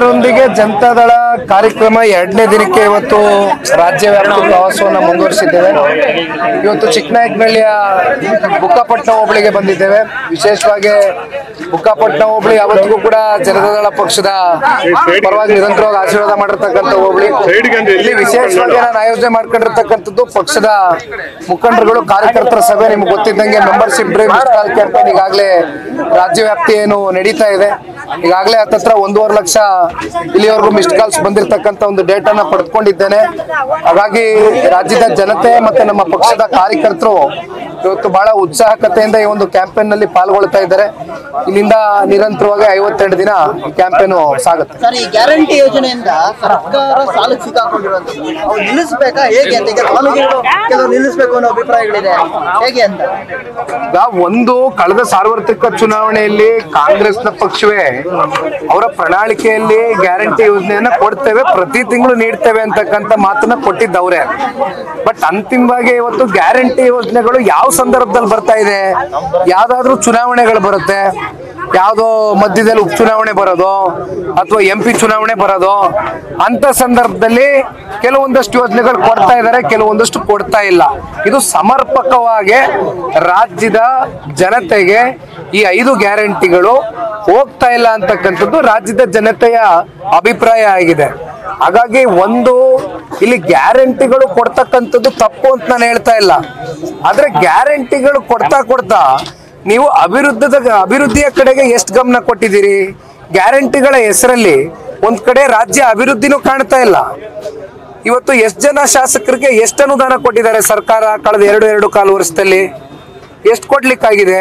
ರೊಂದಿಗೆ ಜನತಾದಳ ಕಾರ್ಯಕ್ರಮ 2ನೇ ದಿನಕ್ಕೆ ಇವತ್ತು ರಾಜ್ಯವ್ಯಾಪಿ ಪ್ರವಾಸವನ್ನು ಮುಂದುವರಿಸಿದ್ದೇವೆ. ಇವತ್ತು ಚಿಕ್ಕನಾಯಕನಹಳ್ಳಿಯ ಬುಕ್ಕಾಪಟ್ಟಣ ಹೋಬಳಿಗೆ ಬಂದಿದ್ದೇವೆ. ವಿಶೇಷವಾಗಿ ಬುಕ್ಕಾಪಟ್ಟಣ ಹೋಬಳಿ ಯಾವತ್ತಿಗೂ ಕೂಡ ಜನತಾದಳ ಪಕ್ಷದ ಪರವಾಗಿ ನಿರಂತರವಾಗಿ ಆಶೀರ್ವಾದ ಮಾಡಿರ್ತಕ್ಕಂಥ ಹೋಬಳಿ. ಇಲ್ಲಿ ವಿಶೇಷವಾಗಿ ನಾನು ಆಯೋಜನೆ ಮಾಡ್ಕೊಂಡಿರ್ತಕ್ಕಂಥದ್ದು ಪಕ್ಷದ ಮುಖಂಡರುಗಳು ಕಾರ್ಯಕರ್ತರ ಸಭೆ. ನಿಮ್ಗೆ ಗೊತ್ತಿದ್ದಂಗೆ ಮೆಂಬರ್ಶಿಪ್ ಡ್ರೈವ್ ಕ್ಯಾಂಪೇನ್ ಈಗಾಗಲೇ ರಾಜ್ಯವ್ಯಾಪ್ತಿ ಏನು ನಡೀತಾ ಇದೆ. ಈಗಾಗಲೇ ಹತ್ತತ್ರ 1.5 ಲಕ್ಷ ಇಲ್ಲಿವರೆಗೂ ಮಿಸ್ಡ್ ಕಾಲ್ಸ್ ಬಂದಿರತಕ್ಕಂತ ಒಂದು ಡೇಟಾನ ಪಡೆದುಕೊಂಡಿದ್ದೇನೆ. ಹಾಗಾಗಿ ರಾಜ್ಯದ ಜನತೆ ಮತ್ತೆ ನಮ್ಮ ಪಕ್ಷದ ಕಾರ್ಯಕರ್ತರು ಇವತ್ತು ಬಹಳ ಉತ್ಸಾಹಕತೆಯಿಂದ ಈ ಒಂದು ಕ್ಯಾಂಪೇನ್ ನಲ್ಲಿ ಪಾಲ್ಗೊಳ್ತಾ ಇದ್ದಾರೆ. ಇಲ್ಲಿಂದ ನಿರಂತರವಾಗಿ 52 ದಿನ ಕ್ಯಾಂಪೇನ್ ಸಾಗುತ್ತೆ. ಸರ್, ಈ ಗ್ಯಾರಂಟಿ ಯೋಜನೆಯಿಂದ ಸರ್ಕಾರ ಸಾಲಕ್ಕೆ ಸಿಕ್ಕಾಕೊಂಡಿರುವಂತದ್ದು ಅವ್ರು ನಿಲ್ಲಿಸಬೇಕಾ ಹೇಗೆ ಅಂತ ಈಗ ಕೆಲವರು ನಿಲ್ಲಿಸಬೇಕು ಅನ್ನೋ ಅಭಿಪ್ರಾಯಗಳಿದೆ, ಹೇಗೆ ಅಂತ? ಒಂದು ಕಳೆದ ಸಾರ್ವತ್ರಿಕ ಚುನಾವಣೆಯಲ್ಲಿ ಕಾಂಗ್ರೆಸ್ನ ಪಕ್ಷವೇ ಅವರ ಪ್ರಣಾಳಿಕೆಯಲ್ಲಿ ಗ್ಯಾರಂಟಿ ಯೋಜನೆಯನ್ನ ಕೊಡ್ತೇವೆ, ಪ್ರತಿ ತಿಂಗಳು ನೀಡ್ತೇವೆ ಅಂತಕ್ಕಂಥ ಮಾತನ್ನ ಕೊಟ್ಟಿದ್ದವ್ರೆ. ಬಟ್ ಅಂತಿಮವಾಗಿ ಇವತ್ತು ಗ್ಯಾರಂಟಿ ಯೋಜನೆಗಳು ಯಾವ ಸಂದರ್ಭದಲ್ಲಿ ಬರ್ತಾ ಇದೆ? ಯಾವ್ದಾದ್ರು ಚುನಾವಣೆಗಳು ಬರುತ್ತೆ, ಯಾವುದೋ ಮಧ್ಯದಲ್ಲಿ ಉಪಚುನಾವಣೆ ಬರೋದು ಅಥವಾ MP ಚುನಾವಣೆ ಬರೋದು, ಅಂತ ಸಂದರ್ಭದಲ್ಲಿ ಕೆಲವೊಂದಷ್ಟು ಯೋಜನೆಗಳು ಕೊಡ್ತಾ ಇದ್ದಾರೆ, ಕೆಲವೊಂದಷ್ಟು ಕೊಡ್ತಾ ಇಲ್ಲ. ಇದು ಸಮರ್ಪಕವಾಗಿ ರಾಜ್ಯದ ಜನತೆಗೆ ಈ 5 ಗ್ಯಾರಂಟಿಗಳು ಹೋಗ್ತಾ ಇಲ್ಲ ಅಂತಕ್ಕಂಥದ್ದು ರಾಜ್ಯದ ಜನತೆಯ ಅಭಿಪ್ರಾಯ ಆಗಿದೆ. ಹಾಗಾಗಿ ಇಲ್ಲಿ ಗ್ಯಾರಂಟಿಗಳು ಕೊಡ್ತಕ್ಕಂಥದ್ದು ತಪ್ಪು ಅಂತ ನಾನು ಹೇಳ್ತಾ ಇಲ್ಲ. ಆದ್ರೆ ಗ್ಯಾರಂಟಿಗಳು ಕೊಡ್ತಾ ನೀವು ಅಭಿವೃದ್ಧಿಯ ಕಡೆಗೆ ಎಷ್ಟು ಗಮನ ಕೊಟ್ಟಿದ್ದೀರಿ? ಗ್ಯಾರಂಟಿಗಳ ಹೆಸರಲ್ಲಿ ಒಂದ್ ಕಡೆ ರಾಜ್ಯ ಅಭಿವೃದ್ಧಿನೂ ಕಾಣ್ತಾ ಇಲ್ಲ. ಇವತ್ತು ಎಷ್ಟು ಜನ ಶಾಸಕರಿಗೆ ಎಷ್ಟು ಅನುದಾನ ಕೊಟ್ಟಿದ್ದಾರೆ ಸರ್ಕಾರ ಕಳೆದ 2.25 ವರ್ಷದಲ್ಲಿ? ಎಷ್ಟು ಕೊಡ್ಲಿಕ್ಕಾಗಿದೆ?